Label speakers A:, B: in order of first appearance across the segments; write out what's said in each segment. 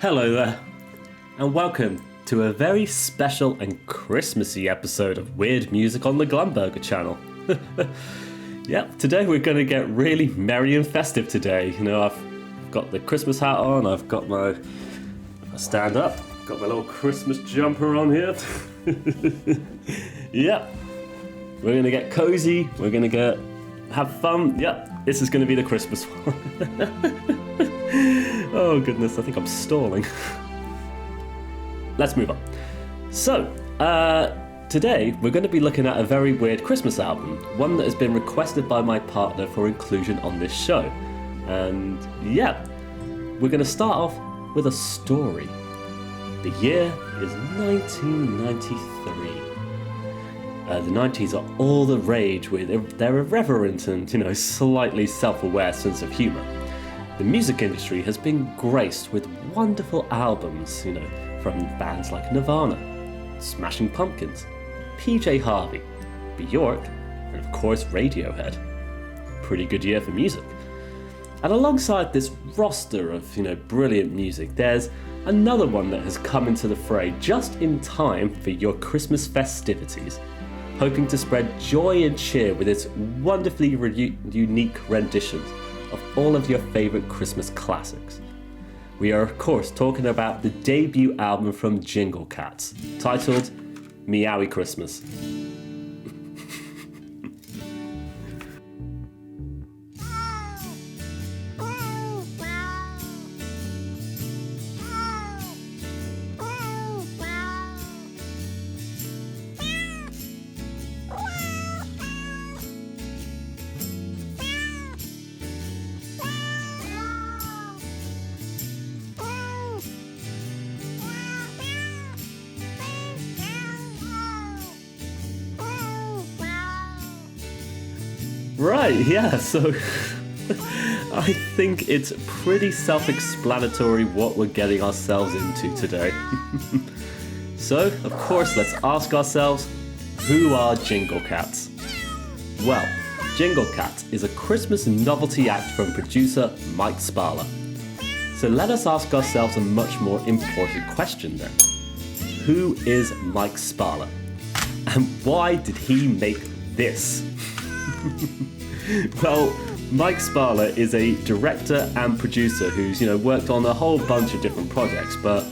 A: Hello there, and welcome to a very special and Christmassy episode of Weird Music on the Glumburger channel. Yep, today we're going to get really merry and festive today. You know, I've got the Christmas hat on, I've got my stand up, got my little Christmas jumper on here. Yep, we're going to get cozy, we're going to have fun. Yep, this is going to be the Christmas one. Oh goodness, I think I'm stalling. Let's move on. So, today we're going to be looking at a very weird Christmas album, one that has been requested by my partner for inclusion on this show. And yeah, we're going to start off with a story. The year is 1993. The 90s are all the rage with their irreverent and, slightly self-aware sense of humour. The music industry has been graced with wonderful albums, from bands like Nirvana, Smashing Pumpkins, PJ Harvey, Bjork, and of course Radiohead. Pretty good year for music. And alongside this roster of, brilliant music, there's another one that has come into the fray just in time for your Christmas festivities, hoping to spread joy and cheer with its wonderfully unique renditions of all of your favourite Christmas classics. We are of course talking about the debut album from Jingle Cats, titled Meowy Christmas. Right, yeah, so I think it's pretty self-explanatory what we're getting ourselves into today. So, of course, let's ask ourselves, who are Jingle Cats? Well, Jingle Cats is a Christmas novelty act from producer Mike Sparler. So let us ask ourselves a much more important question then. Who is Mike Sparler? And why did he make this? Well, Mike Sparler is a director and producer who's, worked on a whole bunch of different projects, but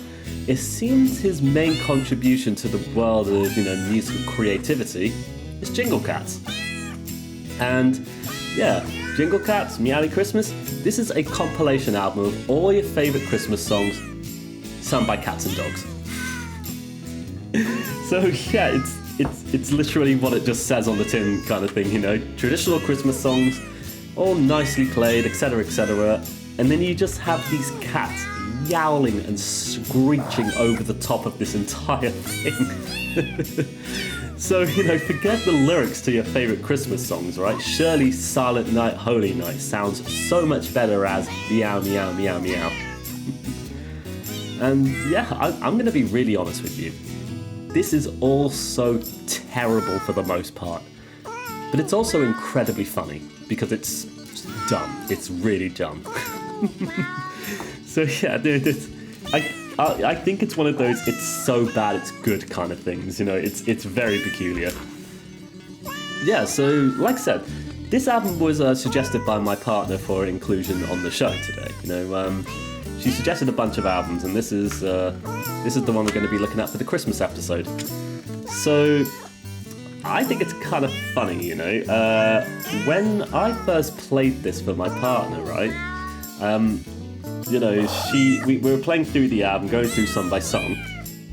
A: it seems his main contribution to the world of, musical creativity is Jingle Cats. And yeah, Jingle Cats, Meowy Christmas, this is a compilation album of all your favourite Christmas songs sung by cats and dogs. So yeah, it's literally what it just says on the tin kind of thing, traditional Christmas songs, all nicely played, etc., etc. And then you just have these cats yowling and screeching over the top of this entire thing. So, forget the lyrics to your favourite Christmas songs, right? Surely Silent Night, Holy Night sounds so much better as meow, meow, meow, meow. And yeah, I'm going to be really honest with you. This is all so terrible for the most part, but it's also incredibly funny because it's dumb. It's really dumb. So yeah, I think it's one of those it's so bad it's good kind of things. It's very peculiar. Yeah, so like I said, this album was suggested by my partner for inclusion on the show today. She suggested a bunch of albums, and this is the one we're going to be looking at for the Christmas episode. So, I think it's kind of funny, when I first played this for my partner, right? We were playing through the album, going through song by song,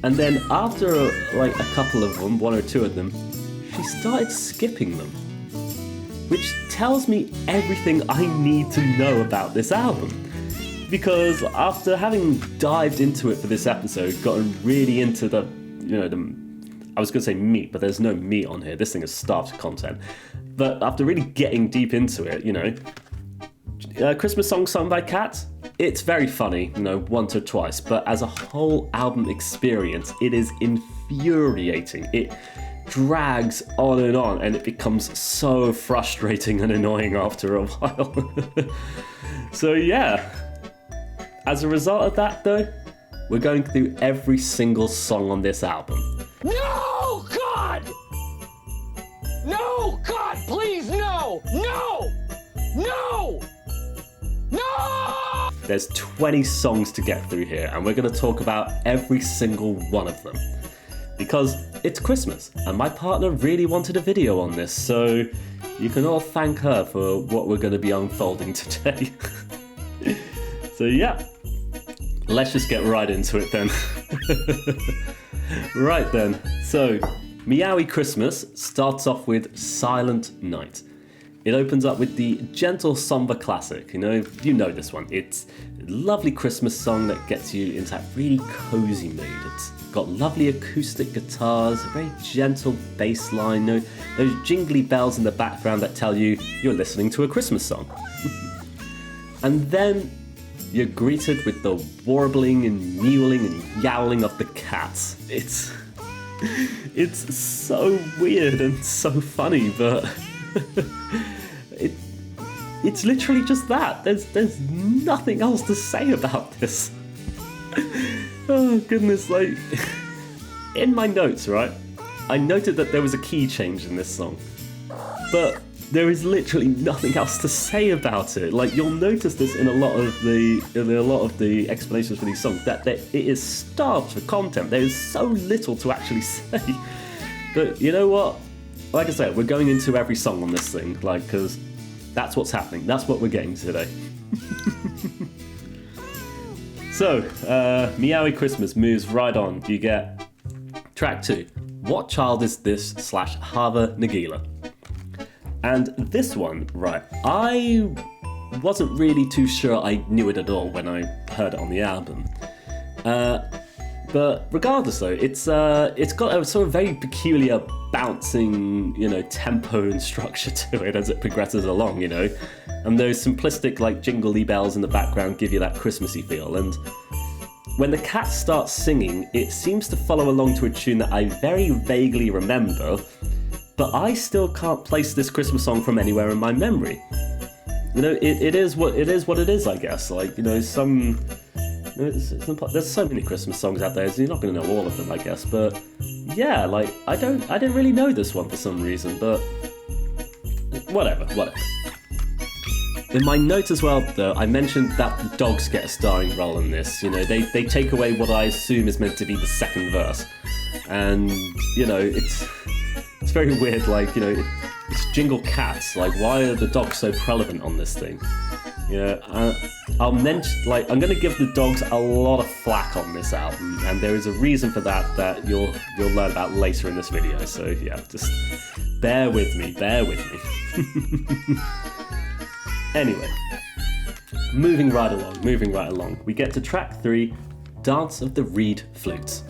A: and then after a couple of them, one or two of them, she started skipping them, which tells me everything I need to know about this album. Because after having dived into it for this episode, gotten really into the I was going to say meat, but there's no meat on here. This thing is starved of content. But after really getting deep into it, Christmas song sung by cats, it's very funny, once or twice. But as a whole album experience, it is infuriating. It drags on, and it becomes so frustrating and annoying after a while. So yeah. As a result of that, though, we're going through every single song on this album.
B: No, God! No, God, please, no! No! No! No!
A: There's 20 songs to get through here, and we're going to talk about every single one of them. Because it's Christmas, and my partner really wanted a video on this, so you can all thank her for what we're going to be unfolding today. So yeah, let's just get right into it then. Right then, so Meowy Christmas starts off with Silent Night. It opens up with the gentle, somber classic. You know this one. It's a lovely Christmas song that gets you into that really cozy mood. It's got lovely acoustic guitars, a very gentle bass line, those jingly bells in the background that tell you you're listening to a Christmas song. And then you're greeted with the warbling and mewling and yowling of the cats. It's so weird and so funny, but it's literally just that. There's nothing else to say about this. Oh goodness, like in my notes, right? I noted that there was a key change in this song, but there is literally nothing else to say about it. Like you'll notice this in a lot of the explanations for these songs that it is starved for content. There is so little to actually say. But you know what? Like I said, we're going into every song on this thing, because that's what's happening. That's what we're getting today. So, Meowy Christmas moves right on. You get track 2. What Child Is This / Hava Nagila. And this one, right, I wasn't really too sure I knew it at all when I heard it on the album. But regardless though, it's got a sort of very peculiar bouncing, tempo and structure to it as it progresses along, And those simplistic jingly bells in the background give you that Christmassy feel. And when the cats start singing, it seems to follow along to a tune that I very vaguely remember, but I still can't place this Christmas song from anywhere in my memory. It is what it is, I guess. There's so many Christmas songs out there, so you're not going to know all of them, I guess. But yeah, I didn't really know this one for some reason, but whatever. In my note as well, though, I mentioned that the dogs get a starring role in this. They take away what I assume is meant to be the second verse, and it's very weird. It's Jingle Cats. Why are the dogs so prevalent on this thing? I'll mention, I'm going to give the dogs a lot of flack on this album, and there is a reason for that you'll learn about later in this video. So yeah, just bear with me. Anyway, moving right along, we get to track 3, Dance of the Reed Flutes.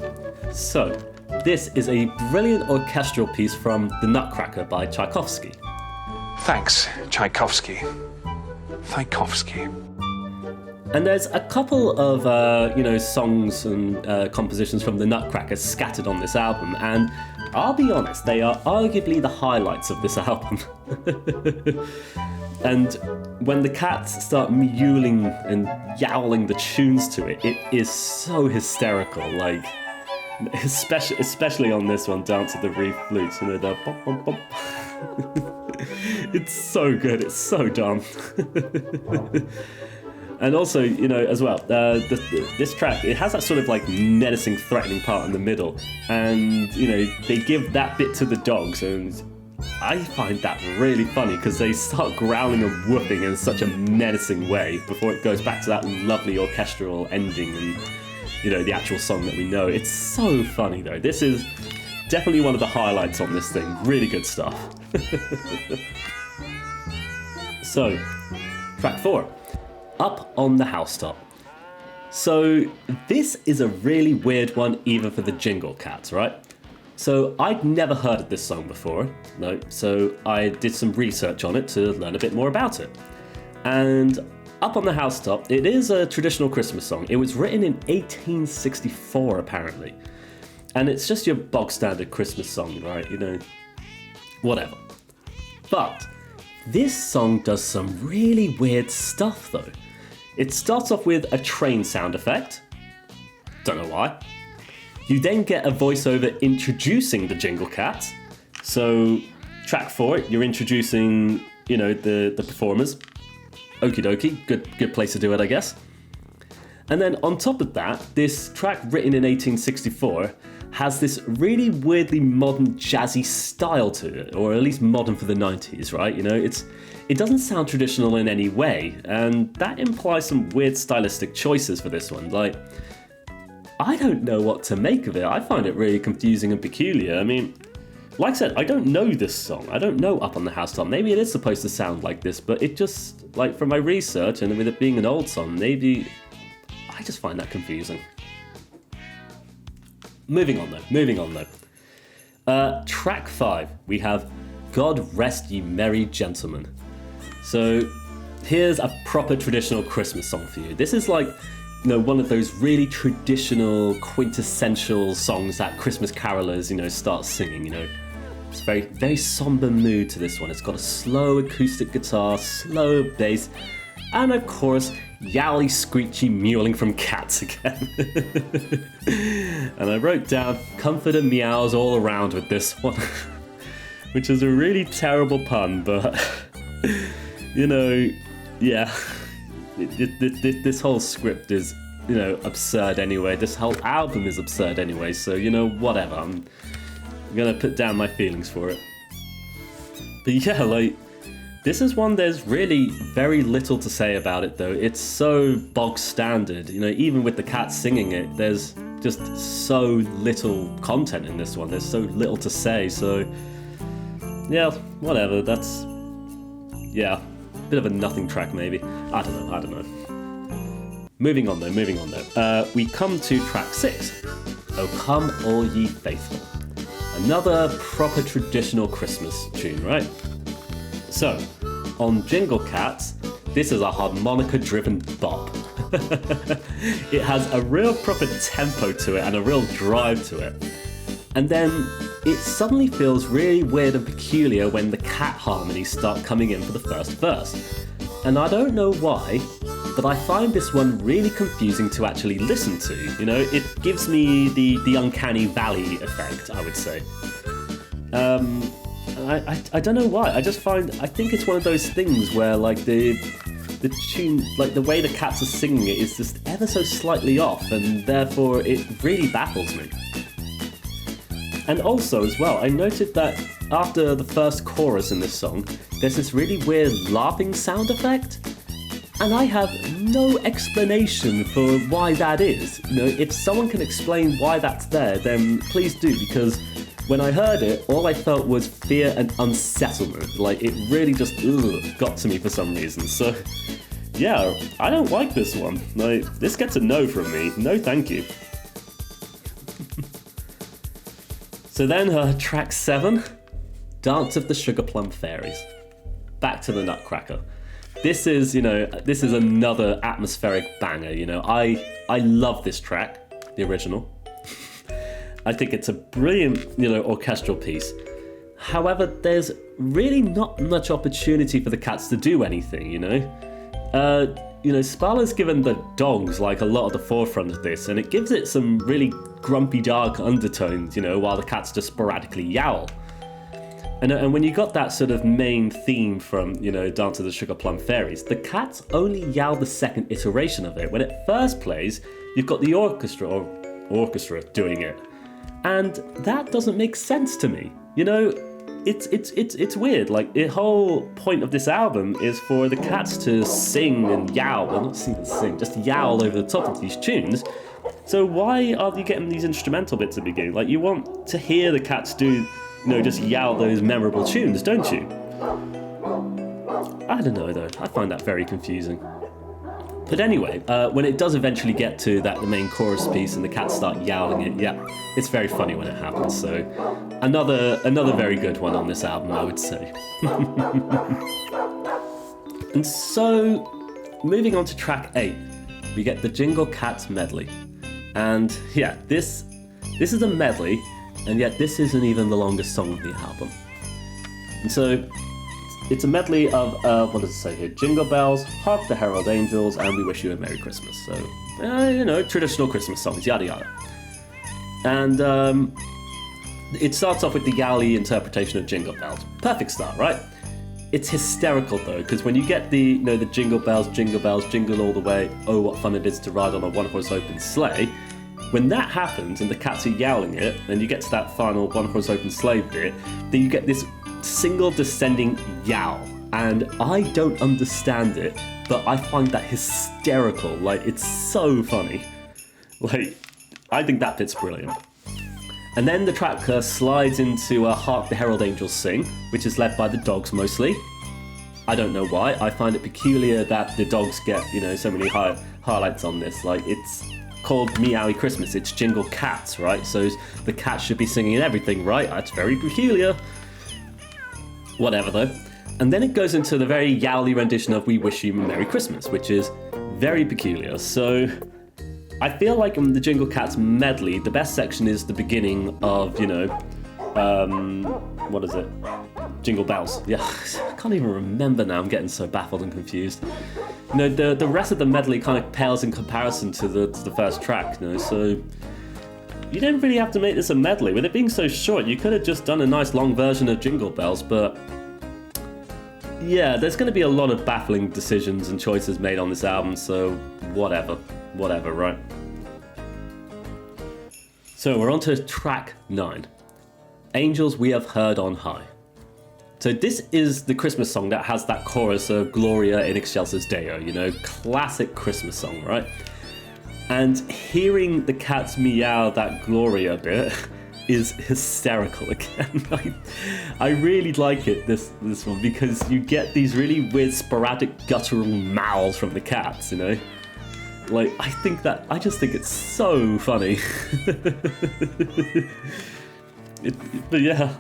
A: So, this is a brilliant orchestral piece from The Nutcracker by Tchaikovsky.
C: Thanks, Tchaikovsky.
A: And there's a couple of, songs and compositions from The Nutcracker scattered on this album, and I'll be honest, they are arguably the highlights of this album. And when the cats start mewling and yowling the tunes to it, it is so hysterical, especially on this one, Dance of the Reed Flutes, the bop, bop, bop. It's so good, it's so dumb. And also, as well, this track, it has that sort of menacing, threatening part in the middle, and they give that bit to the dogs, and I find that really funny because they start growling and whooping in such a menacing way before it goes back to that lovely orchestral ending and the actual song that we know. It's so funny though. This is definitely one of the highlights on this thing. Really good stuff. So, track 4, Up on the Housetop. So this is a really weird one even for the Jingle Cats, right? So I'd never heard of this song before, no, so I did some research on it to learn a bit more about it. And Up on the Housetop, it is a traditional Christmas song. It was written in 1864 apparently. And it's just your bog standard Christmas song, right? Whatever. But this song does some really weird stuff though. It starts off with a train sound effect, Don't know why. You then get a voiceover introducing the Jingle Cats. So, track 4, you're introducing, the performers. Okie dokie, good place to do it, I guess. And then on top of that, this track written in 1864 has this really weirdly modern jazzy style to it, or at least modern for the 90s, right? It doesn't sound traditional in any way, and that implies some weird stylistic choices for this one. Like, I don't know what to make of it. I find it really confusing and peculiar. I mean, like I said, I don't know this song. I don't know Up on the Housetop. Maybe it is supposed to sound like this, but it just, like, from my research and with it being an old song, maybe I just find that confusing. Moving on though. Track 5, we have God Rest Ye Merry Gentlemen. So here's a proper traditional Christmas song for you. This is like, one of those really traditional, quintessential songs that Christmas carolers, start singing, It's a very, very somber mood to this one. It's got a slow acoustic guitar, slow bass, and of course, yowly, screechy mewling from cats again. And I wrote down comfort and meows all around with this one, which is a really terrible pun, but, yeah. This whole script is, absurd anyway. This whole album is absurd anyway, so, whatever. I'm gonna put down my feelings for it. But yeah, this is one there's really very little to say about it, though. It's so bog standard, even with the cats singing it, there's just so little content in this one. There's so little to say, so yeah, whatever. That's, yeah, a bit of a nothing track maybe. I don't know. Moving on though. We come to track 6. Oh Come All Ye Faithful. Another proper traditional Christmas tune, right? So, on Jingle Cats, this is a harmonica-driven bop. It has a real proper tempo to it and a real drive to it. And then it suddenly feels really weird and peculiar when the cat harmonies start coming in for the first verse. And I don't know why, but I find this one really confusing to actually listen to. It gives me the uncanny valley effect, I would say. I don't know why. I think it's one of those things where the tune, the way the cats are singing it is just ever so slightly off, and therefore it really baffles me. And also as well, I noted that after the first chorus in this song, there's this really weird laughing sound effect, and I have no explanation for why that is. If someone can explain why that's there, then please do, because when I heard it, all I felt was fear and unsettlement. It really just got to me for some reason. So, yeah, I don't like this one. This gets a no from me. No thank you. So then, track 7, Dance of the Sugar Plum Fairies. Back to the Nutcracker. This is another atmospheric banger. I love this track, the original. I think it's a brilliant, orchestral piece. However, there's really not much opportunity for the cats to do anything, Spala's given the dogs, a lot of the forefront of this, and it gives it some really grumpy, dark undertones, while the cats just sporadically yowl. And when you got that sort of main theme from, Dance of the Sugar Plum Fairies, the cats only yowl the second iteration of it. When it first plays, you've got the orchestra doing it. And that doesn't make sense to me. It's weird. The whole point of this album is for the cats to sing and yowl. Well, not sing, just yowl over the top of these tunes. So why are you getting these instrumental bits at the beginning? You want to hear the cats do, just yowl those memorable tunes, don't you? I don't know, though. I find that very confusing. But anyway, when it does eventually get to the main chorus piece and the cats start yowling it, yeah, it's very funny when it happens. So another very good one on this album, I would say. And so, moving on to track 8, we get the Jingle Cats medley. And yeah, this is a medley, and yet this isn't even the longest song of the album. And so, it's a medley of, what does it say here? Jingle Bells, Hark the Herald Angels, and We Wish You a Merry Christmas. So, traditional Christmas songs, yada yada. And it starts off with the Yowly interpretation of Jingle Bells. Perfect start, right? It's hysterical though, because when you get the jingle bells, jingle all the way, oh what fun it is to ride on a one-horse open sleigh. When that happens and the cats are yowling it, and you get to that final one-horse open sleigh bit, then you get this single descending yowl. And I don't understand it, but I find that hysterical. Like, it's so funny. Like, I think that bit's brilliant. And then the track slides into Hark the Herald Angels Sing, which is led by the dogs mostly. I don't know why. I find it peculiar that the dogs get, so many highlights on this. Like, it's called Meowy Christmas. It's Jingle Cats, right? So the cats should be singing everything, right? That's very peculiar. Whatever, though. And then it goes into the very yowly rendition of We Wish You a Merry Christmas, which is very peculiar. So I feel like in the Jingle Cats medley, the best section is the beginning of, what is it? Jingle Bells. Yeah, I can't even remember now. I'm getting so baffled and confused. The rest of the medley kind of pales in comparison to the first track, so you didn't really have to make this a medley. With it being so short, you could have just done a nice long version of Jingle Bells, but yeah, there's going to be a lot of baffling decisions and choices made on this album, so whatever, right? So we're on to track 9, Angels We Have Heard on High. So this is the Christmas song that has that chorus of Gloria in Excelsis Deo, classic Christmas song, right? And hearing the cats meow that Gloria bit is hysterical again. I really like it, this one, because you get these really weird sporadic guttural mouths from the cats, Like, I just think it's so funny. But yeah,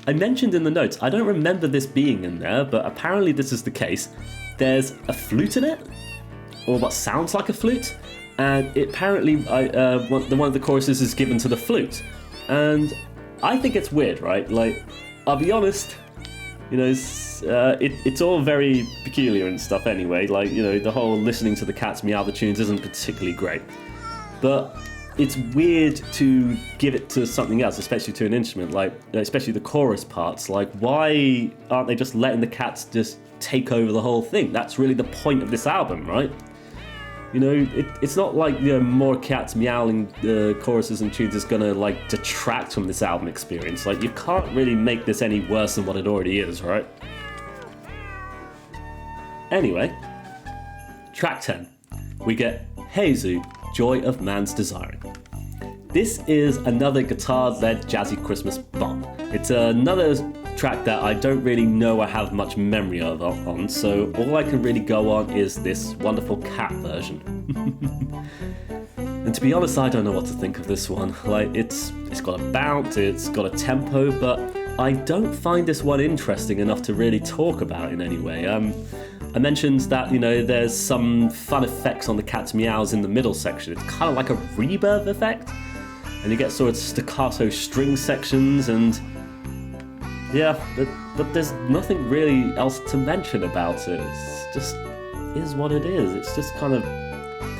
A: I mentioned in the notes, I don't remember this being in there, but apparently this is the case. There's a flute in it, or what sounds like a flute, and apparently one of the choruses is given to the flute. And I think it's weird, right? Like, I'll be honest, it's all very peculiar and stuff anyway. Like, the whole listening to the cats meow the tunes isn't particularly great. But it's weird to give it to something else, especially to an instrument, like especially the chorus parts. Like, why aren't they just letting the cats just take over the whole thing? That's really the point of this album, right? It's not like more cats meowing the choruses and tunes is gonna detract from this album experience. Like, you can't really make this any worse than what it already is, right? Anyway, track 10, we get Jesu, Joy of Man's Desiring. This is another guitar-led jazzy Christmas bop. It's another track that I don't really know I have much memory of on, so all I can really go on is this wonderful cat version. And to be honest, I don't know what to think of this one. Like, it's got a bounce, it's got a tempo, but I don't find this one interesting enough to really talk about in any way. I mentioned that, there's some fun effects on the cat's meows in the middle section. It's kind of like a reverb effect, and you get sort of staccato string sections, and yeah, but there's nothing really else to mention about it. It's just is what it is. It's just kind of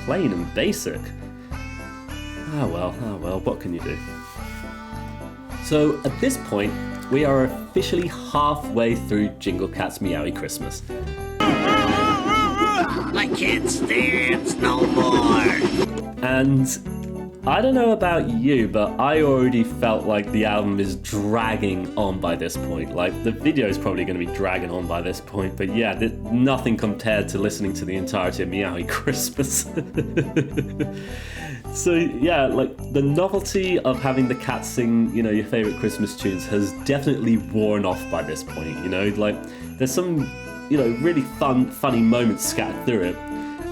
A: plain and basic. Ah well, what can you do? So at this point, we are officially halfway through Jingle Cats Meowy Christmas.
D: I can't stand no more!
A: And I don't know about you, but I already felt like the album is dragging on by this point. Like, the video is probably going to be dragging on by this point, but yeah, nothing compared to listening to the entirety of Meowy Christmas. So yeah, like, the novelty of having the cats sing, your favorite Christmas tunes has definitely worn off by this point, like, there's some, really funny moments scattered through it,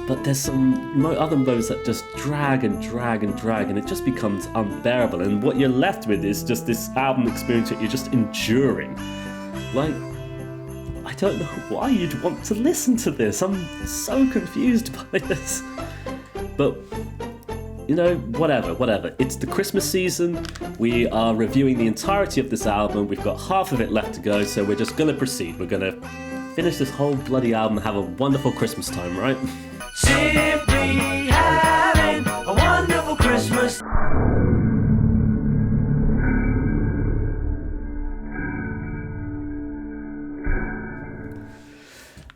A: but there's some other moments that just drag and it just becomes unbearable, and what you're left with is just this album experience that you're just enduring. Like, I don't know why you'd want to listen to this. I'm so confused by this. But whatever. It's the Christmas season. We are reviewing the entirety of this album. We've got half of it left to go, so we're just going to proceed. We're going to finish this whole bloody album and have a wonderful Christmas time, right?
E: Simply having a wonderful Christmas.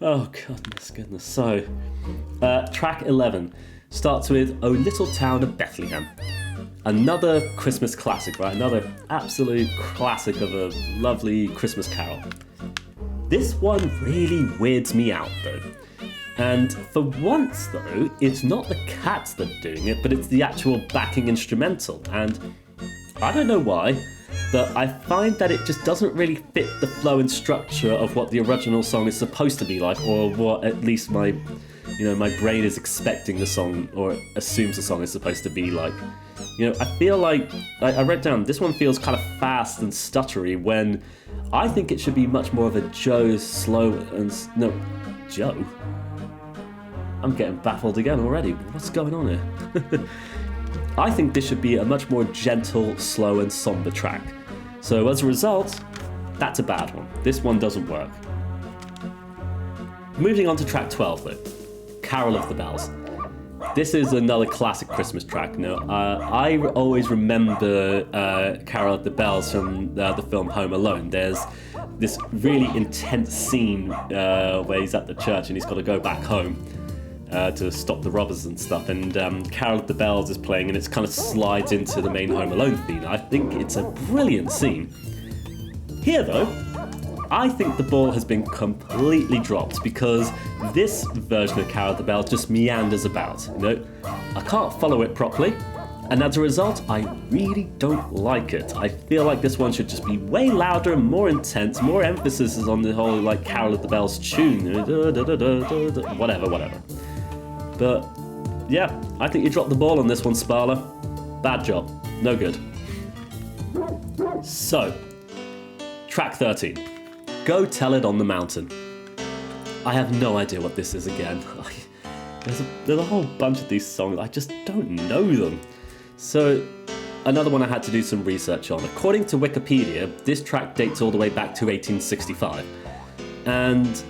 A: Oh, goodness. So, track 11 starts with O Little Town of Bethlehem. Another Christmas classic, right? Another absolute classic of a lovely Christmas carol. This one really weirds me out, though. And for once, though, it's not the Cats that are doing it, but it's the actual backing instrumental. And I don't know why, but I find that it just doesn't really fit the flow and structure of what the original song is supposed to be like, or what at least my brain is expecting the song, or assumes the song is supposed to be like. I feel like, I read down, this one feels kind of fast and stuttery when I think it should be much more of a Joe Joe? I'm getting baffled again already. What's going on here? I think this should be a much more gentle, slow and somber track. So as a result, that's a bad one. This one doesn't work. Moving on to track 12 though, Carol of the Bells. This is another classic Christmas track. I always remember Carol of the Bells from the film Home Alone. There's this really intense scene where he's at the church and he's got to go back home to stop the robbers and stuff, and Carol of the Bells is playing and it kind of slides into the main Home Alone theme. I think it's a brilliant scene. Here though, I think the ball has been completely dropped because this version of Carol of the Bells just meanders about. I can't follow it properly, and as a result, I really don't like it. I feel like this one should just be way louder and more intense, more emphasis is on the whole like Carol of the Bells tune, whatever. But yeah, I think you dropped the ball on this one, Sparla. Bad job, no good. So, track 13. Go Tell It on the Mountain. I have no idea what this is again. There's a whole bunch of these songs, I just don't know them. So, another one I had to do some research on. According to Wikipedia, this track dates all the way back to 1865. And,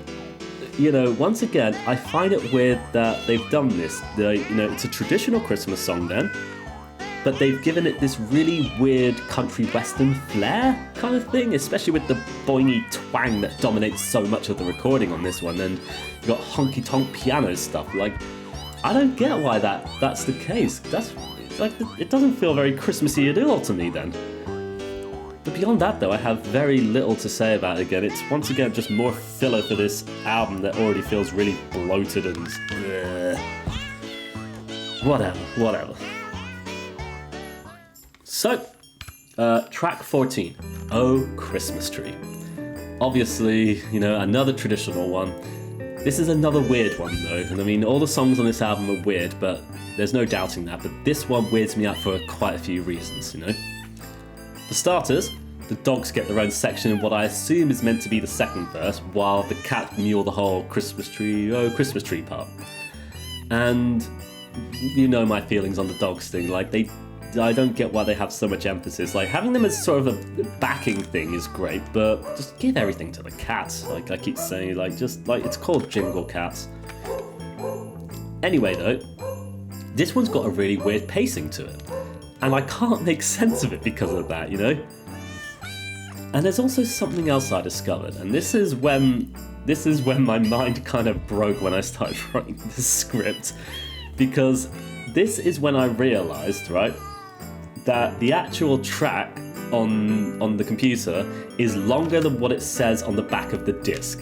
A: once again, I find it weird that they've done this. It's a traditional Christmas song then, but they've given it this really weird country western flair kind of thing, especially with the boingy twang that dominates so much of the recording on this one. And you've got honky-tonk piano stuff. I don't get why that's the case. It doesn't feel very Christmassy at all to me then. But beyond that though, I have very little to say about it again. It's once again just more filler for this album that already feels really bloated and whatever. So, track 14, Oh Christmas Tree. Obviously, another traditional one. This is another weird one though, and I mean, all the songs on this album are weird, but there's no doubting that, but this one weirds me out for quite a few reasons, For starters, the dogs get their own section in what I assume is meant to be the second verse, while the cat mule the whole Christmas tree, oh Christmas tree part. And my feelings on the dogs thing, I don't get why they have so much emphasis. Having them as sort of a backing thing is great, but just give everything to the cats. I keep saying, it's called Jingle Cats. Anyway, though, this one's got a really weird pacing to it, and I can't make sense of it because of that, And there's also something else I discovered, and this is when my mind kind of broke when I started writing this script, because this is when I realised, right, that the actual track on the computer is longer than what it says on the back of the disc.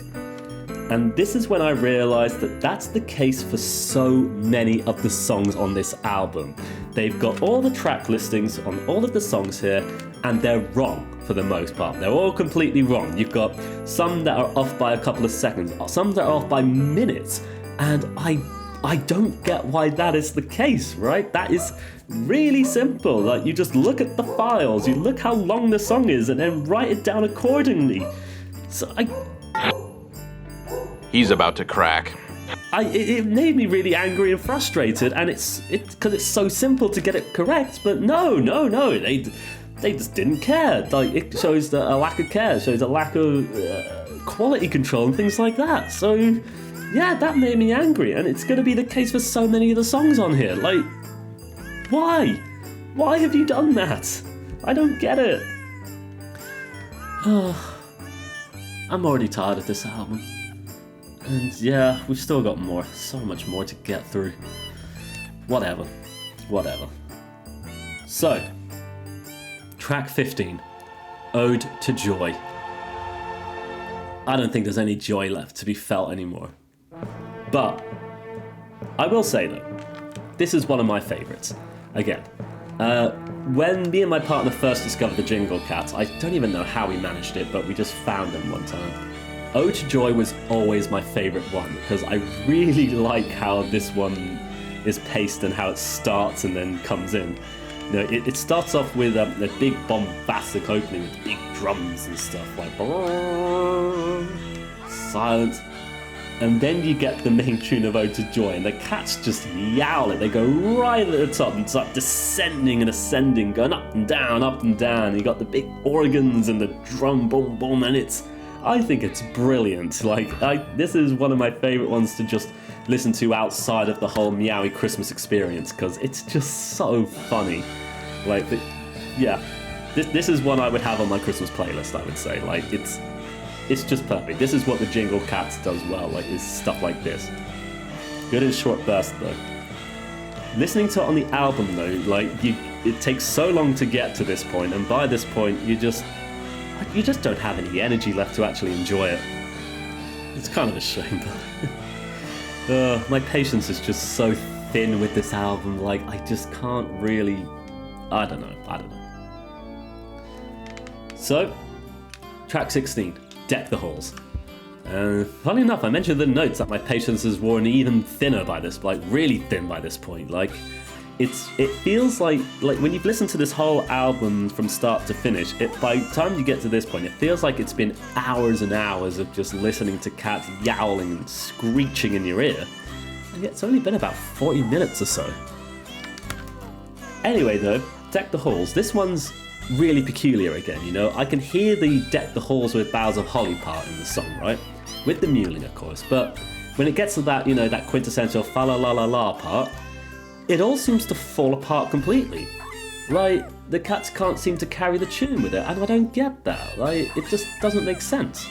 A: And this is when I realised that that's the case for so many of the songs on this album. They've got all the track listings on all of the songs here, and they're wrong for the most part. They're all completely wrong. You've got some that are off by a couple of seconds, some that are off by minutes, and I don't get why that is the case, right? That is really simple. You just look at the files, you look how long the song is, and then write it down accordingly. So
C: He's about to crack.
A: It made me really angry and frustrated, and it's because it's so simple to get it correct, but no. they just didn't care. Like, it shows a lack of care, it shows a lack of quality control and things like that. So, yeah, that made me angry, and it's going to be the case for so many of the songs on here. Like, why? Why have you done that? I don't get it. I'm already tired of this album. And yeah, we've still got so much more to get through. Whatever. So, track 15, Ode to Joy. I don't think there's any joy left to be felt anymore. But, I will say though, this is one of my favourites. Again, when me and my partner first discovered the Jingle Cats, I don't even know how we managed it, but we just found them one time. Ode to Joy was always my favourite one, because I really like how this one is paced and how it starts and then comes in. You know, it starts off with a big bombastic opening with big drums and stuff, like silence. And then you get the main tune of Ode to Joy, and the cats just yowl it. They go right at the top and start descending and ascending, going up and down, up and down. You got the big organs and the drum boom boom, and I think it's brilliant. Like, this is one of my favourite ones to just listen to outside of the whole Meowy Christmas experience, because it's just so funny. Like, this is one I would have on my Christmas playlist, I would say. Like, it's just perfect. This is what the Jingle Cats does well, like, is stuff like this. Good in short bursts, though. Listening to it on the album, though, like, it takes so long to get to this point, and by this point, you just don't have any energy left to actually enjoy it. It's kind of a shame, but my patience is just so thin with this album. Like, I just can't really. I don't know. So, track 16. Deck the Halls. Funny enough, I mentioned in the notes that my patience has worn even thinner by this, like really thin by this point. Like, it feels like when you've listened to this whole album from start to finish, by the time you get to this point, it feels like it's been hours and hours of just listening to cats yowling and screeching in your ear. And yet it's only been about 40 minutes or so. Anyway though, Deck the Halls. This one's really peculiar again, you know. I can hear the Deck the Halls with Boughs of Holly part in the song, right? With the mewling, of course, but when it gets to that, you know, that quintessential fa-la-la-la-la part, it all seems to fall apart completely. Like, the cats can't seem to carry the tune with it, and I don't get that. Like, it just doesn't make sense.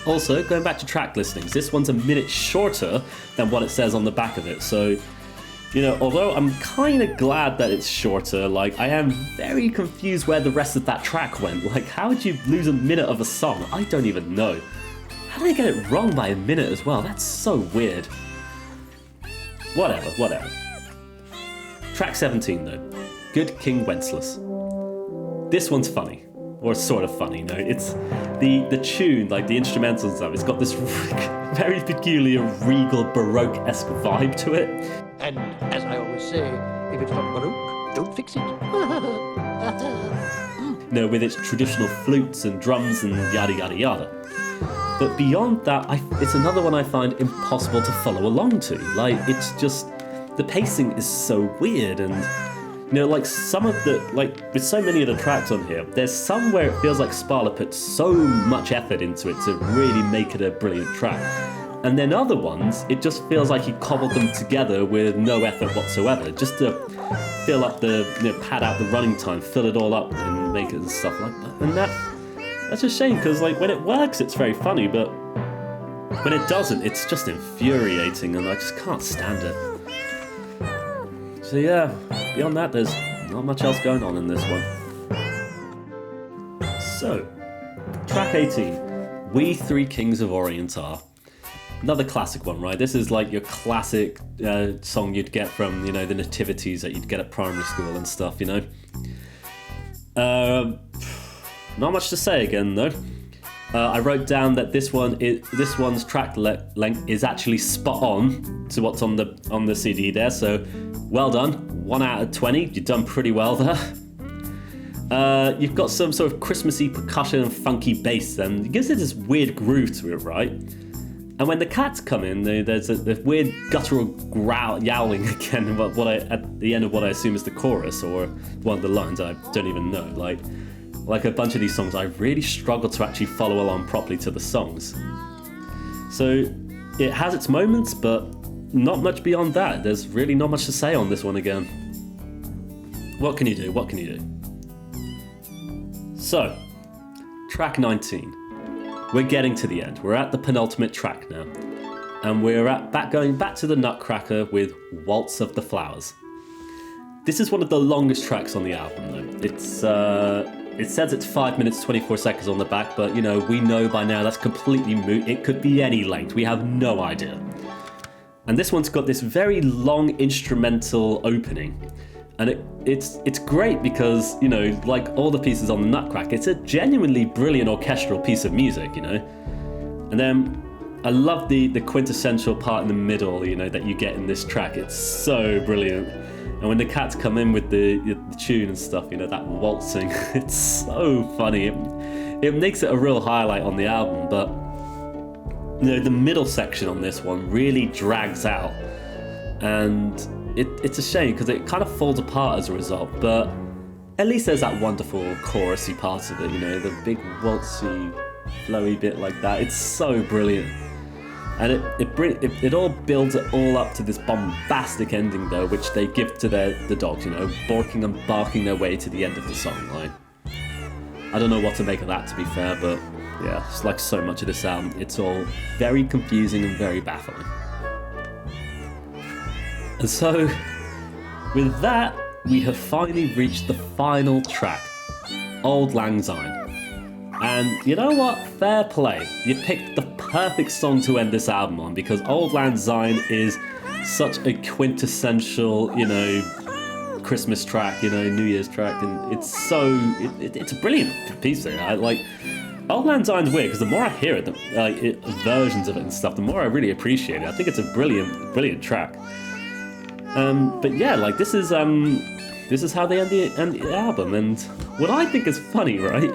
A: Also, going back to track listings, this one's a minute shorter than what it says on the back of it, so, you know, although I'm kind of glad that it's shorter, like, I am very confused where the rest of that track went. Like, how would you lose a minute of a song? I don't even know. How did they get it wrong by a minute as well? That's so weird. Whatever. Track 17 though. Good King Wenceslas. This one's funny. Or sort of funny, no? It's the tune, like the instrumentals and stuff, it's got this very peculiar, regal, Baroque-esque vibe to it.
B: And as I always say, if it's not Baroque, don't fix it.
A: You know, with its traditional flutes and drums and yada yada yada. But beyond that, it's another one I find impossible to follow along to. Like, it's just, the pacing is so weird, and, you know, like, some of the, like, with so many of the tracks on here, there's some where it feels like Sparla put so much effort into it to really make it a brilliant track. And then other ones, it just feels like he cobbled them together with no effort whatsoever, just to fill up pad out the running time, fill it all up and make it and stuff like that. And that's a shame, because, like, when it works, it's very funny, but when it doesn't, it's just infuriating, and I just can't stand it. So yeah, beyond that, there's not much else going on in this one. So, track 18, We Three Kings of Orient Are. Another classic one, right? This is like your classic song you'd get from, you know, the nativities that you'd get at primary school and stuff, you know? Not much to say again, though. I wrote down that this one's track length is actually spot on to what's on the CD there. So, well done. 1 out of 20. You've done pretty well there. You've got some sort of Christmassy percussion and funky bass, and it gives it this weird groove to it, right? And when the cats come in, there's a weird guttural yowling again, at the end of what I assume is the chorus, or one of the lines, I don't even know. Like a bunch of these songs, I really struggle to actually follow along properly to the songs. So it has its moments, but not much beyond that. There's really not much to say on this one again. What can you do? What can you do? So, track 19. We're getting to the end. We're at the penultimate track now. And we're going back to the Nutcracker with Waltz of the Flowers. This is one of the longest tracks on the album, though. It says it's 5 minutes 24 seconds on the back, but we know by now that's completely moot. It could be any length. We have no idea. And this one's got this very long instrumental opening. And it's great because, like all the pieces on the Nutcracker, it's a genuinely brilliant orchestral piece of music, And then I love the quintessential part in the middle, that you get in this track. It's so brilliant. And when the cats come in with the tune and stuff, that waltzing, it's so funny. It makes it a real highlight on the album, but the middle section on this one really drags out. And it's a shame because it kind of falls apart as a result, but at least there's that wonderful chorusy part of it, the big waltzy, flowy bit like that. It's so brilliant. And it all builds it all up to this bombastic ending, though, which they give to the dogs, barking and barking their way to the end of the song. I don't know what to make of that, to be fair, but yeah, it's like so much of this album. It's all very confusing and very baffling. And so, with that, we have finally reached the final track, Auld Lang Syne. And you know what? Fair play. You picked the perfect song to end this album on, because Auld Lang Syne is such a quintessential, Christmas track, New Year's track, and it's it's a brilliant piece there. Auld Lang Syne's weird because the more I hear it, versions of it and stuff, the more I really appreciate it. I think it's a brilliant track. But yeah, this is how they end the album, and what I think is funny, right?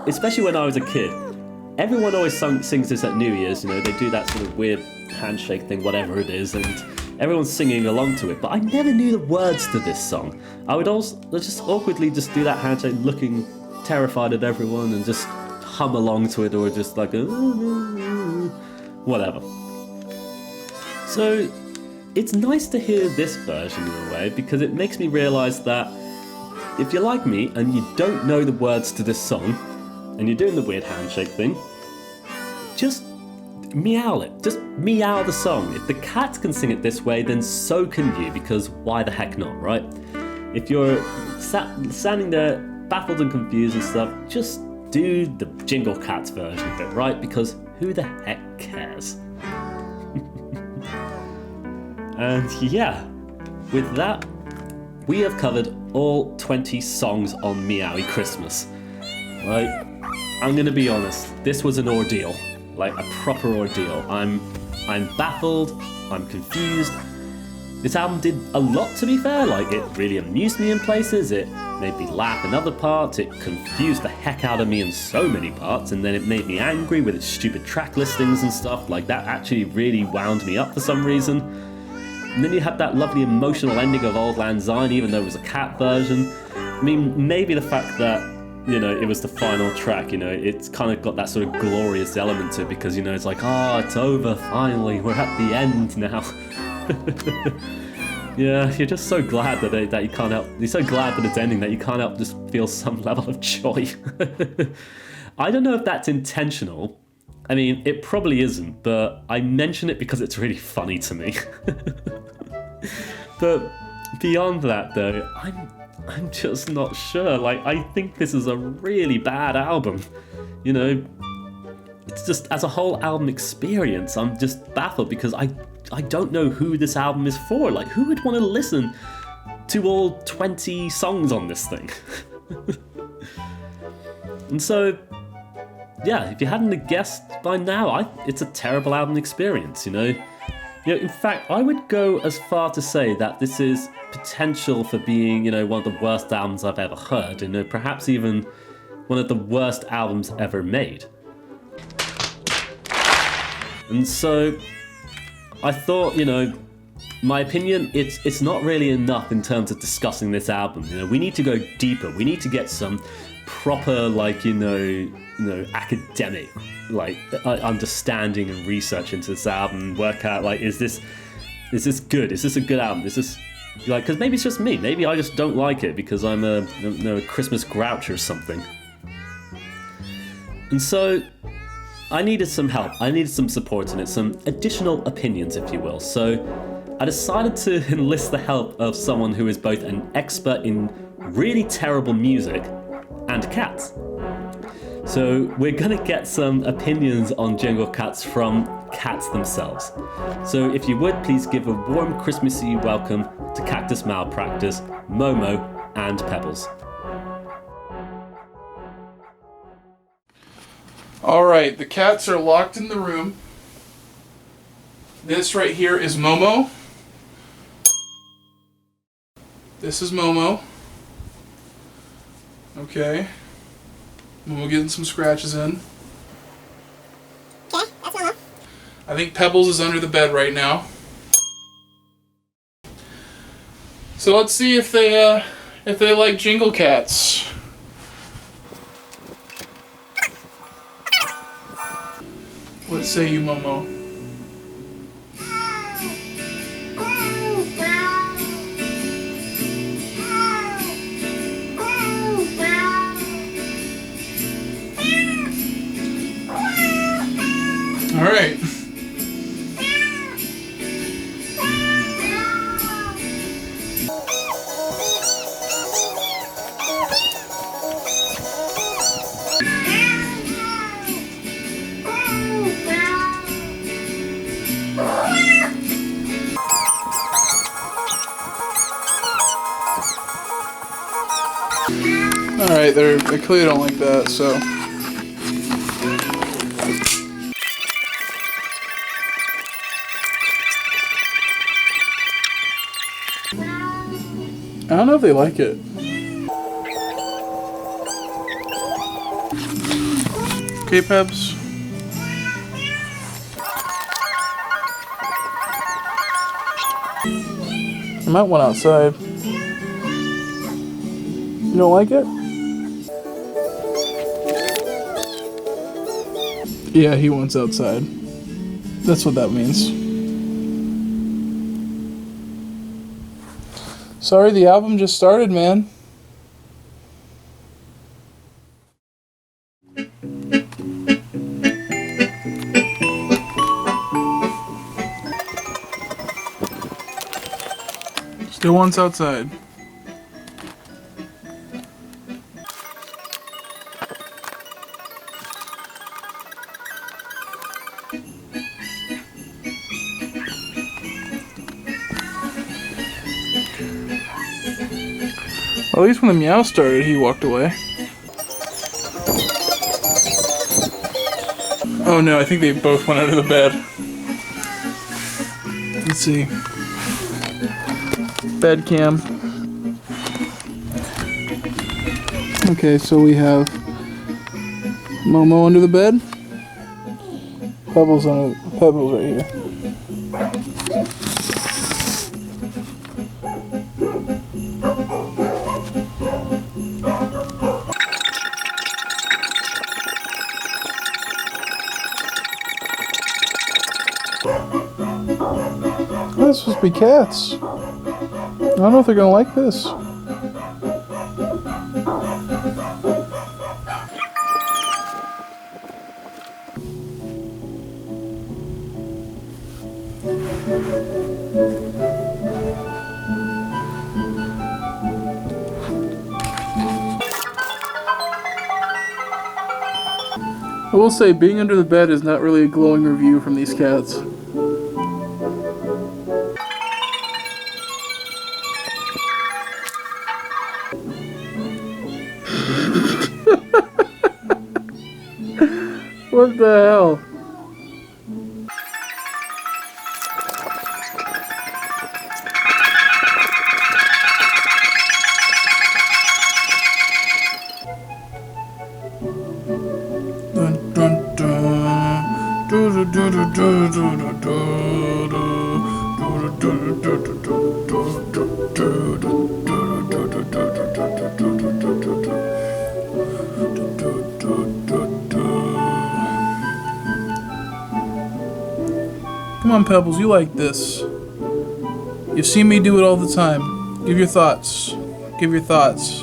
A: Especially when I was a kid, everyone always sings this at New Year's. They do that sort of weird handshake thing, whatever it is, and everyone's singing along to it. But I never knew the words to this song. I would also just awkwardly just do that handshake, looking terrified at everyone, and just hum along to it, or just whatever. So it's nice to hear this version in a way, because it makes me realise that if you're like me and you don't know the words to this song, and you're doing the weird handshake thing, just meow it. Just meow the song. If the cats can sing it this way, then so can you, because why the heck not, right? If you're standing there baffled and confused and stuff, just do the Jingle Cats version of it, right? Because who the heck cares? And yeah, with that, we have covered all 20 songs on Meowy Christmas. I'm gonna be honest, this was an ordeal, a proper ordeal. I'm baffled, I'm confused. This album did a lot, to be fair. It really amused me in places, it made me laugh in other parts, it confused the heck out of me in so many parts, and then it made me angry with its stupid track listings and stuff. That actually really wound me up for some reason. And then you had that lovely emotional ending of Auld Lang Syne, even though it was a cat version. I mean, maybe the fact that, it was the final track, it's kind of got that sort of glorious element to it, because, it's it's over, finally, we're at the end now. Yeah, you're just so glad that you can't help, you're so glad that it's ending that you can't help just feel some level of joy. I don't know if that's intentional. I mean, it probably isn't, but I mention it because it's really funny to me. But beyond that, though, I'm just not sure. I think this is a really bad album. It's just, as a whole album experience, I'm just baffled because I don't know who this album is for. Who would want to listen to all 20 songs on this thing? And so, yeah, if you hadn't guessed by now, it's a terrible album experience, in fact, I would go as far to say that this is potential for being, one of the worst albums I've ever heard, perhaps even one of the worst albums ever made. And so I thought, you know, my opinion, it's not really enough in terms of discussing this album. You know, we need to go deeper. We need to get some proper, like, you know, academic, like, understanding and research into this album. Work out, like, is this good? Is this a good album? Is this, like, because maybe it's just me. Maybe I just don't like it because I'm a Christmas grouch or something. And so I needed some help. I needed some support in it, some additional opinions, if you will. So I decided to enlist the help of someone who is both an expert in really terrible music and cats. So we're gonna get some opinions on Jingle Cats from cats themselves. So if you would, please give a warm Christmassy welcome to Cactus, Malpractice, Momo, and Pebbles.
F: Alright, the cats are locked in the room. This right here is Momo. This is Momo. Okay. Momo getting some scratches in.
G: Okay, that's Momo.
F: I think Pebbles is under the bed right now. So let's see if they like Jingle Cats. What say you, Momo? All right. All right, they clearly don't like that, so. I don't know if they like it. Okay, Pebs. I might want outside. You don't like it? Yeah, he wants outside. That's what that means. Sorry, the album just started, man. Still wants outside. Well, at least when the meow started, he walked away. Oh no, I think they both went under the bed. Let's see. Bed cam. Okay, so we have Momo under the bed. Pebbles right here. That's supposed to be cats. I don't know if they're gonna like this. I will say, being under the bed is not really a glowing review from these cats. What the hell? Dun, dun, dun. Come on, Pebbles, you like this. You've seen me do it all the time. Give your thoughts. Give your thoughts.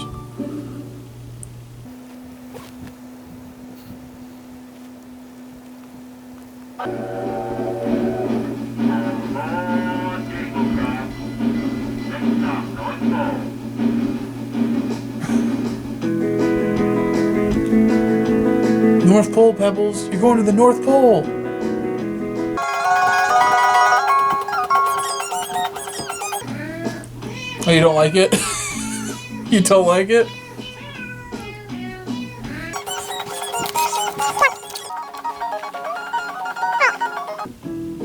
F: North Pole, Pebbles. You're going to the North Pole. Oh, you don't like it? You don't like it?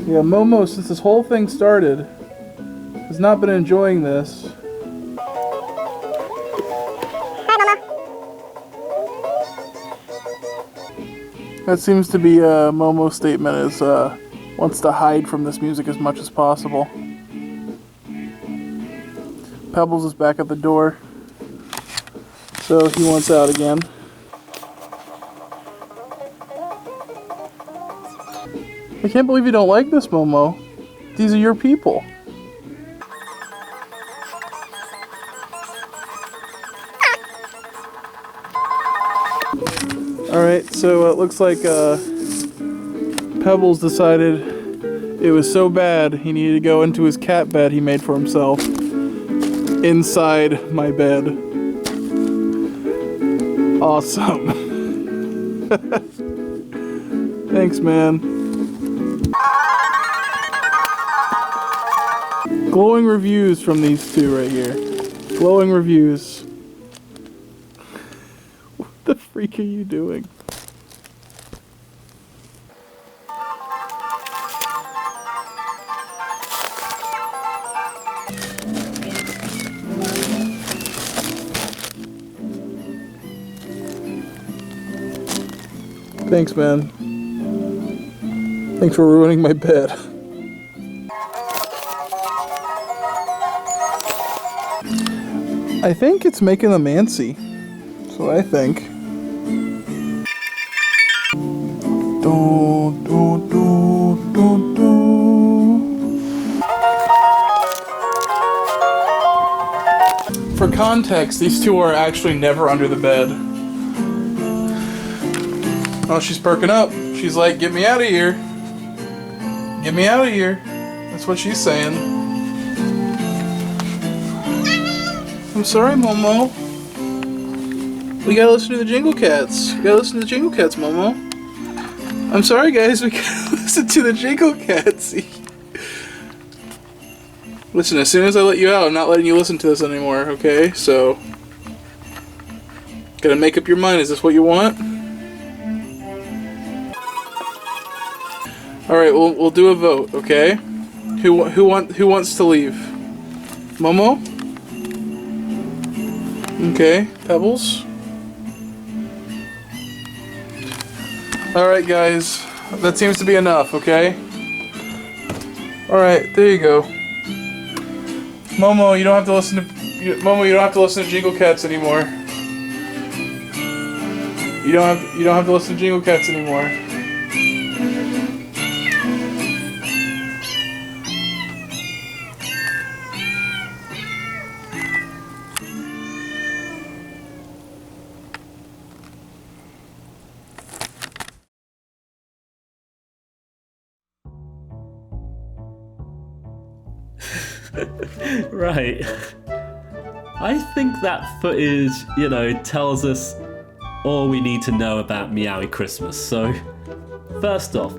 F: Yeah, Momo, since this whole thing started, has not been enjoying this. That seems to be Momo's statement, is wants to hide from this music as much as possible. Pebbles is back at the door, so he wants out again. I can't believe you don't like this, Momo. These are your people. Alright, so it looks like Pebbles decided it was so bad he needed to go into his cat bed he made for himself. Inside my bed. Awesome. Thanks, man. Glowing reviews from these two right here. Glowing reviews. What the freak are you doing? Thanks, man. Thanks for ruining my bed. I think it's making them antsy. That's what I think. Do, do, do, do, do. For context, these two are actually never under the bed. Oh, she's perking up. She's like, get me out of here. Get me out of here. That's what she's saying. I'm sorry, Momo. We gotta listen to the Jingle Cats. We gotta listen to the Jingle Cats, Momo. I'm sorry, guys. We gotta listen to the Jingle Cats. Listen, as soon as I let you out, I'm not letting you listen to this anymore, okay? So, gotta make up your mind. Is this what you want? All right, we'll do a vote, okay? Who wants to leave? Momo? Okay, Pebbles. All right, guys, that seems to be enough, okay? All right, there you go. Momo, you don't have to listen to Jingle Cats anymore. You don't have to listen to Jingle Cats anymore.
A: Right. I think that footage, tells us all we need to know about Meowy Christmas. So, first off,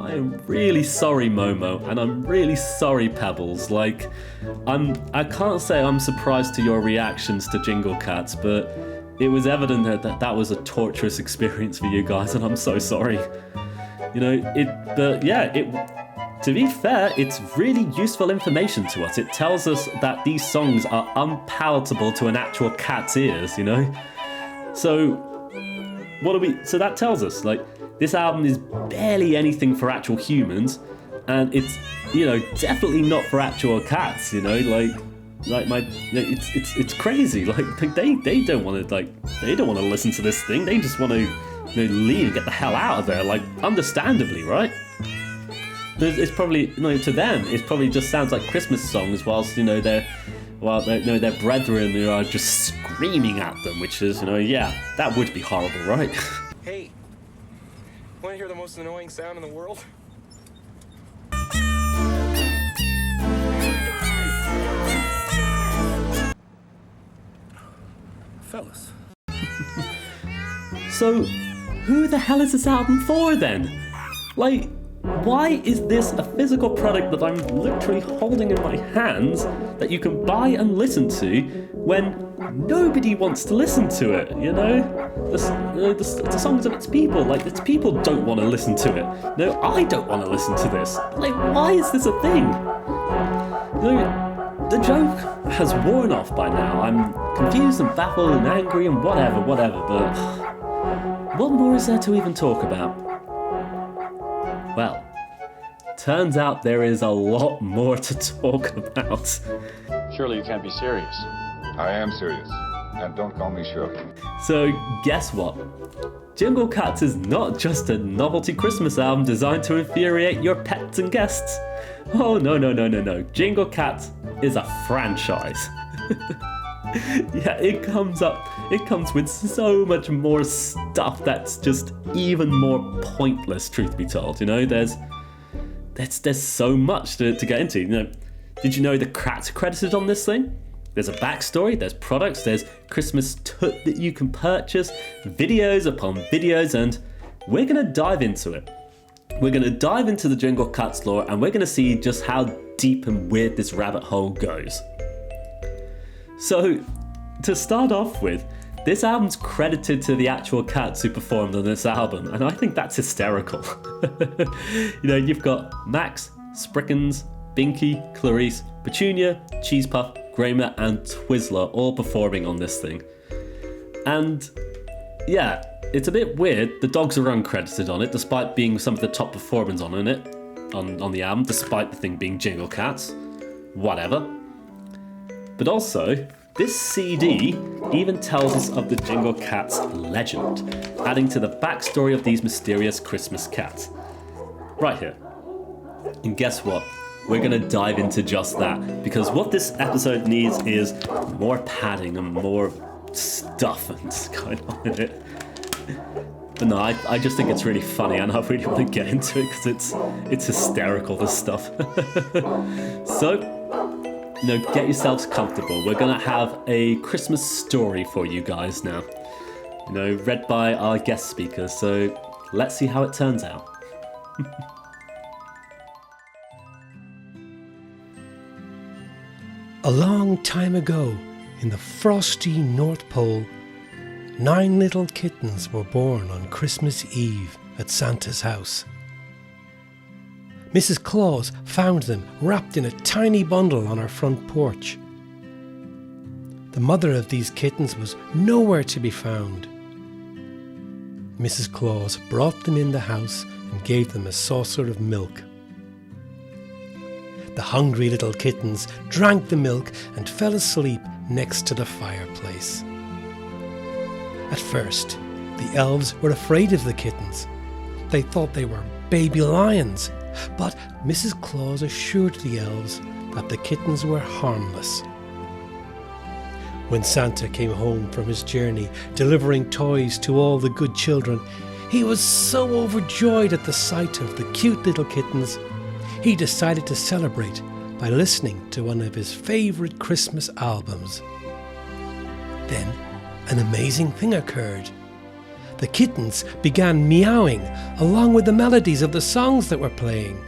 A: I am really sorry, Momo, and I'm really sorry, Pebbles. I can't say I'm surprised to your reactions to Jingle Cats, but it was evident that was a torturous experience for you guys, and I'm so sorry. To be fair, it's really useful information to us. It tells us that these songs are unpalatable to an actual cat's ears, So, So that tells us, like, this album is barely anything for actual humans, and it's, definitely not for actual cats, it's crazy. Like they don't want to listen to this thing. They just want to leave and get the hell out of there. Like, understandably, right? It's probably to them it probably just sounds like Christmas songs, whilst their brethren are just screaming at them, which is that would be horrible, right?
B: Hey, want to hear the most annoying sound in the world? Fellas.
A: So, who the hell is this album for then? Like, why is this a physical product that I'm literally holding in my hands that you can buy and listen to when nobody wants to listen to it, The songs of its people, like, its people don't want to listen to it. No, I don't want to listen to this. Like, why is this a thing? The joke has worn off by now. I'm confused and baffled and angry and whatever, but what more is there to even talk about? Well, turns out there is a lot more to talk about.
C: Surely you can't be serious.
G: I am serious, and don't call me Shirley.
A: So, guess what? Jingle Cats is not just a novelty Christmas album designed to infuriate your pets and guests. Oh, no. Jingle Cats is a franchise. Yeah, it comes with so much more stuff that's just even more pointless, truth be told. There's so much to get into. Did you know the Cats are credited on this thing? There's a backstory, there's products, there's Christmas toot that you can purchase, videos upon videos, and we're gonna dive into it. We're gonna dive into the Jingle Cats lore, and we're gonna see just how deep and weird this rabbit hole goes. So, to start off with, this album's credited to the actual cats who performed on this album, and I think that's hysterical. You've got Max, Sprickens, Binky, Clarice, Petunia, Cheesepuff, Gramer, and Twizzler all performing on this thing. And yeah, it's a bit weird. The dogs are uncredited on it, despite being some of the top performers on the album, despite the thing being Jingle Cats. Whatever. But also, this CD even tells us of the Jingle Cats legend, adding to the backstory of these mysterious Christmas cats. Right here. And guess what? We're going to dive into just that, because what this episode needs is more padding and more stuff and going on in it. But no, I just think it's really funny, and I really want to get into it because it's hysterical, this stuff. So, get yourselves comfortable. We're going to have a Christmas story for you guys now. Read by our guest speakers, so let's see how it turns out.
H: A long time ago, in the frosty North Pole, 9 little kittens were born on Christmas Eve at Santa's house. Mrs. Claus found them wrapped in a tiny bundle on her front porch. The mother of these kittens was nowhere to be found. Mrs. Claus brought them in the house and gave them a saucer of milk. The hungry little kittens drank the milk and fell asleep next to the fireplace. At first, the elves were afraid of the kittens. They thought they were baby lions, but Mrs. Claus assured the elves that the kittens were harmless. When Santa came home from his journey, delivering toys to all the good children, he was so overjoyed at the sight of the cute little kittens, he decided to celebrate by listening to one of his favourite Christmas albums. Then, an amazing thing occurred. The kittens began meowing along with the melodies of the songs that were playing.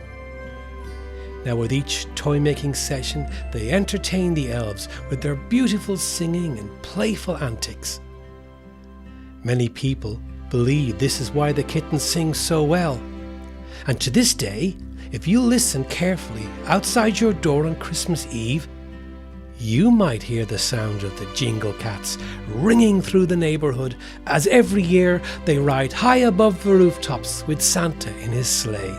H: Now, with each toy-making session, they entertained the elves with their beautiful singing and playful antics. Many people believe this is why the kittens sing so well. And to this day, if you listen carefully outside your door on Christmas Eve, you might hear the sound of the Jingle Cats ringing through the neighbourhood as every year they ride high above the rooftops with Santa in his sleigh.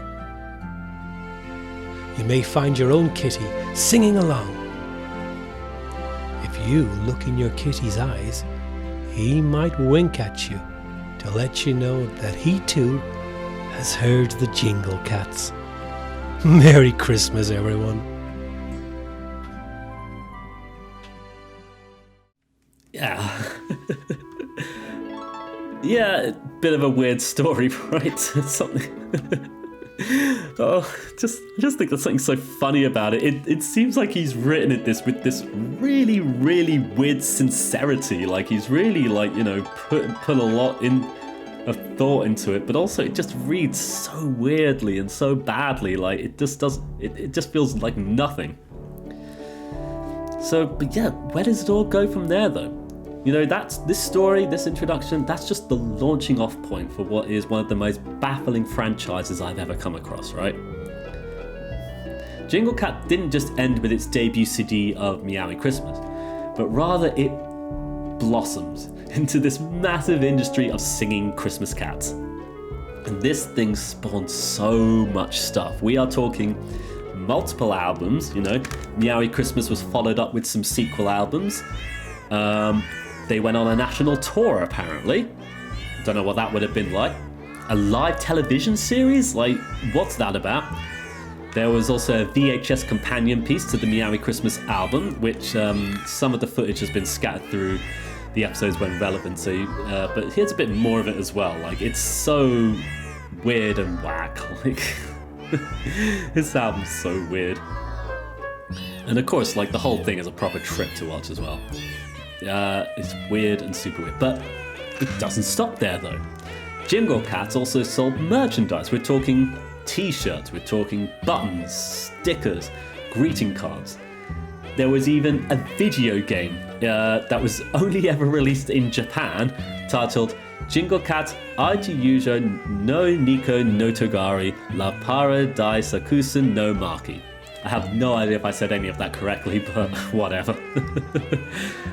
H: You may find your own kitty singing along. If you look in your kitty's eyes, he might wink at you to let you know that he too has heard the Jingle Cats. Merry Christmas, everyone.
A: Yeah. Yeah, bit of a weird story, right? Something. I just think there's something so funny about it. It seems like he's written this with this really, really weird sincerity. Like he's really put a lot of thought into it, but also it just reads so weirdly and so badly. Like it just feels like nothing. So, but yeah, where does it all go from there though? That's this story, this introduction, that's just the launching off point for what is one of the most baffling franchises I've ever come across, right? Jingle Cat didn't just end with its debut CD of Meowy Christmas, but rather it blossoms into this massive industry of singing Christmas cats. And this thing spawned so much stuff. We are talking multiple albums, Meowy Christmas was followed up with some sequel albums. They went on a national tour, apparently. Don't know what that would have been like. A live television series? Like, what's that about? There was also a VHS companion piece to the Meowy Christmas album, which some of the footage has been scattered through the episodes when relevant. So, but here's a bit more of it as well. Like, it's so weird and whack. Like, this album's so weird. And of course, like, the whole thing is a proper trip to watch as well. It's weird and super weird, but it doesn't stop there though. Jingle Cats also sold merchandise. We're talking t-shirts, we're talking buttons, stickers, greeting cards. There was even a video game that was only ever released in Japan, titled Jingle Cats Aiji Yujo no Niko no Togari La Para Dai Sakusen no Maki. I have no idea if I said any of that correctly, but whatever.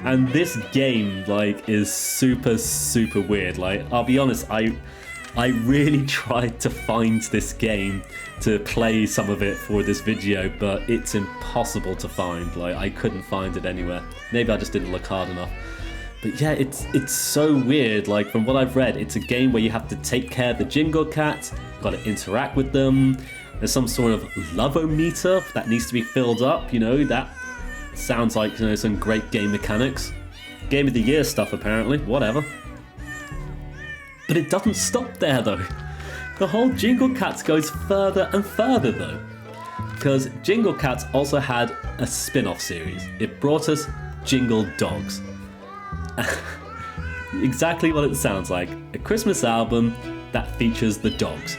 A: And this game, is super, super weird. I'll be honest, I really tried to find this game to play some of it for this video, but it's impossible to find. I couldn't find it anywhere. Maybe I just didn't look hard enough. But yeah, it's so weird. From what I've read, it's a game where you have to take care of the Jingle Cats, you've got to interact with them. There's some sort of love-o-meter that needs to be filled up, that sounds like, some great game mechanics. Game of the Year stuff, apparently, whatever. But it doesn't stop there, though. The whole Jingle Cats goes further and further, though. Because Jingle Cats also had a spin-off series. It brought us Jingle Dogs. Exactly what it sounds like. A Christmas album that features the dogs.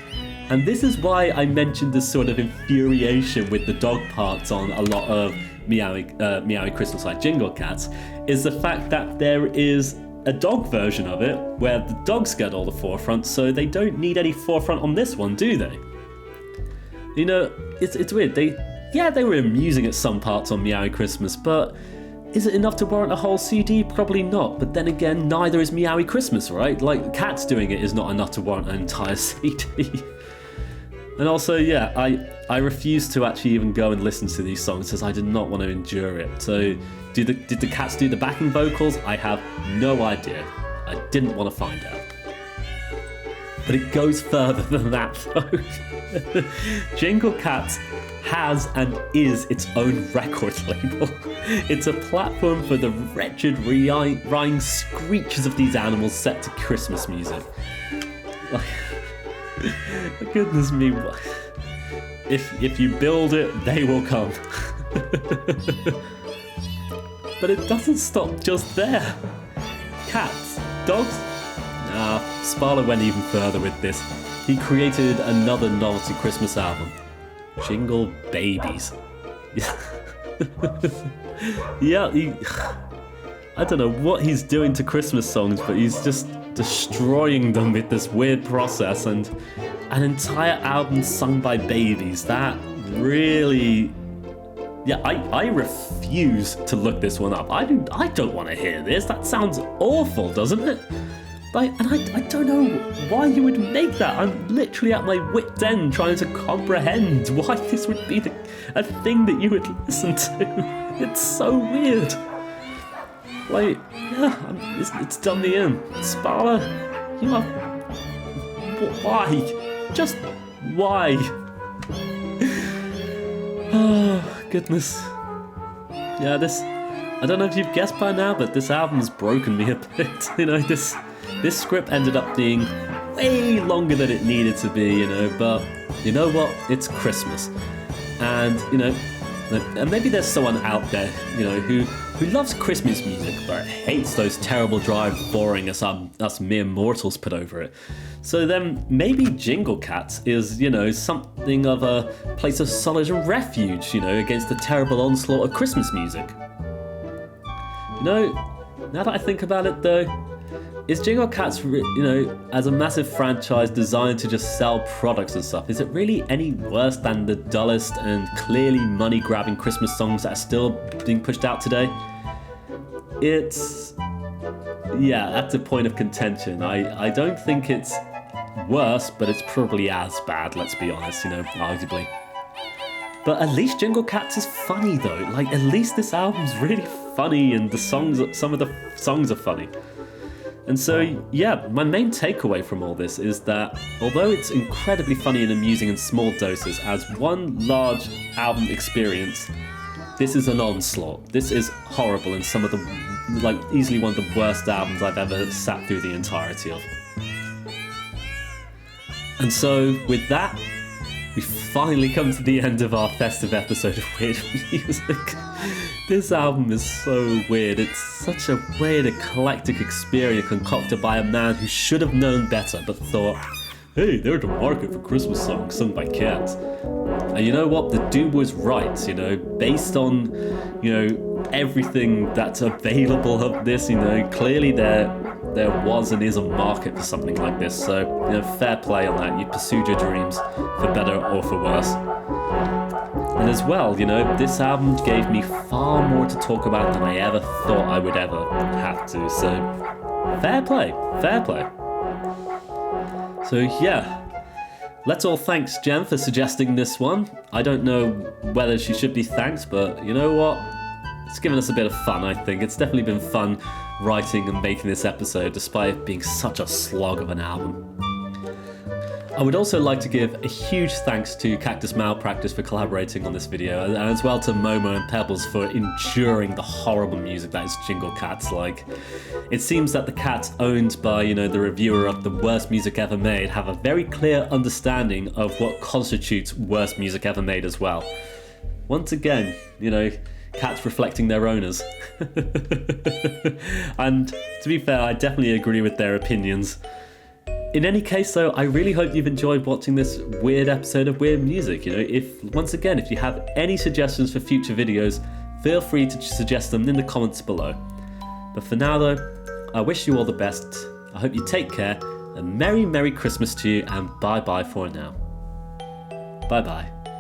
A: And this is why I mentioned this sort of infuriation with the dog parts on a lot of Meowy Christmas like Jingle Cats, is the fact that there is a dog version of it where the dogs get all the forefront, so they don't need any forefront on this one, do they? It's weird. They were amusing at some parts on Meowy Christmas, but is it enough to warrant a whole CD? Probably not. But then again, neither is Meowy Christmas, right? Cats doing it is not enough to warrant an entire CD. And also, yeah, I refuse to actually even go and listen to these songs because I did not want to endure it. So, did the Cats do the backing vocals? I have no idea. I didn't want to find out. But it goes further than that, though. Jingle Cats has and is its own record label. It's a platform for the wretched rhyme screeches of these animals set to Christmas music. Goodness me, if you build it, they will come. But it doesn't stop just there. Cats, dogs? Nah, Sparler went even further with this. He created another novelty Christmas album, Jingle Babies. Yeah, I don't know what he's doing to Christmas songs, but he's just destroying them with this weird process, and an entire album sung by babies. That really, Yeah, I refuse to look this one up. I don't want to hear this. That sounds awful, doesn't it? I don't know why you would make that. I'm literally at my wit's end trying to comprehend why this would be a thing that you would listen to. It's so weird. Like, yeah, it's done me in. Spala, you are... Why? Just why? Oh, goodness. Yeah, I don't know if you've guessed by now, but this album's broken me a bit. You know, this script ended up being way longer than it needed to be, you know, but you know what? It's Christmas. And, you know, and maybe there's someone out there, you know, who loves Christmas music but hates those terrible, dry, boring us mere mortals put over it. So then maybe Jingle Cats is, you know, something of a place of solace and refuge, you know, against the terrible onslaught of Christmas music. You know, now that I think about it though, is Jingle Cats, you know, as a massive franchise designed to just sell products and stuff, is it really any worse than the dullest and clearly money-grabbing Christmas songs that are still being pushed out today? It's... yeah, that's a point of contention. I don't think it's worse, but it's probably as bad, let's be honest, you know, arguably. But at least Jingle Cats is funny though. Like, at least this album's really funny and some of the songs are funny. And so, yeah, my main takeaway from all this is that although it's incredibly funny and amusing in small doses as one large album experience, this is an onslaught. This is horrible and some of the, like, easily one of the worst albums I've ever sat through the entirety of. And so, with that, we finally come to the end of our festive episode of Weird Music. This album is so weird. It's such a weird, eclectic experience concocted by a man who should have known better, but thought, hey, there's a market for Christmas songs sung by cats. And you know what? The dude was right, you know, based on, you know, everything that's available of this, you know, clearly there was and is a market for something like this. So, you know, fair play on that. You pursued your dreams, for better or for worse. And as well, you know, this album gave me far more to talk about than I ever thought I would ever have to. So, fair play. So, yeah. Let's all thanks Jen for suggesting this one. I don't know whether she should be thanked, but you know what? It's given us a bit of fun, I think. It's definitely been fun writing and making this episode, despite it being such a slog of an album. I would also like to give a huge thanks to Cactus Malpractice for collaborating on this video, and as well to Momo and Pebbles for enduring the horrible music that is Jingle Cats. Like, it seems that the cats owned by, you know, the reviewer of the worst music ever made have a very clear understanding of what constitutes worst music ever made as well. Once again, you know, cats reflecting their owners. And to be fair, I definitely agree with their opinions. In any case though, I really hope you've enjoyed watching this weird episode of Weird Music. You know, if you have any suggestions for future videos, feel free to suggest them in the comments below. But for now though, I wish you all the best. I hope you take care, and Merry Christmas to you, and bye bye for now. Bye bye.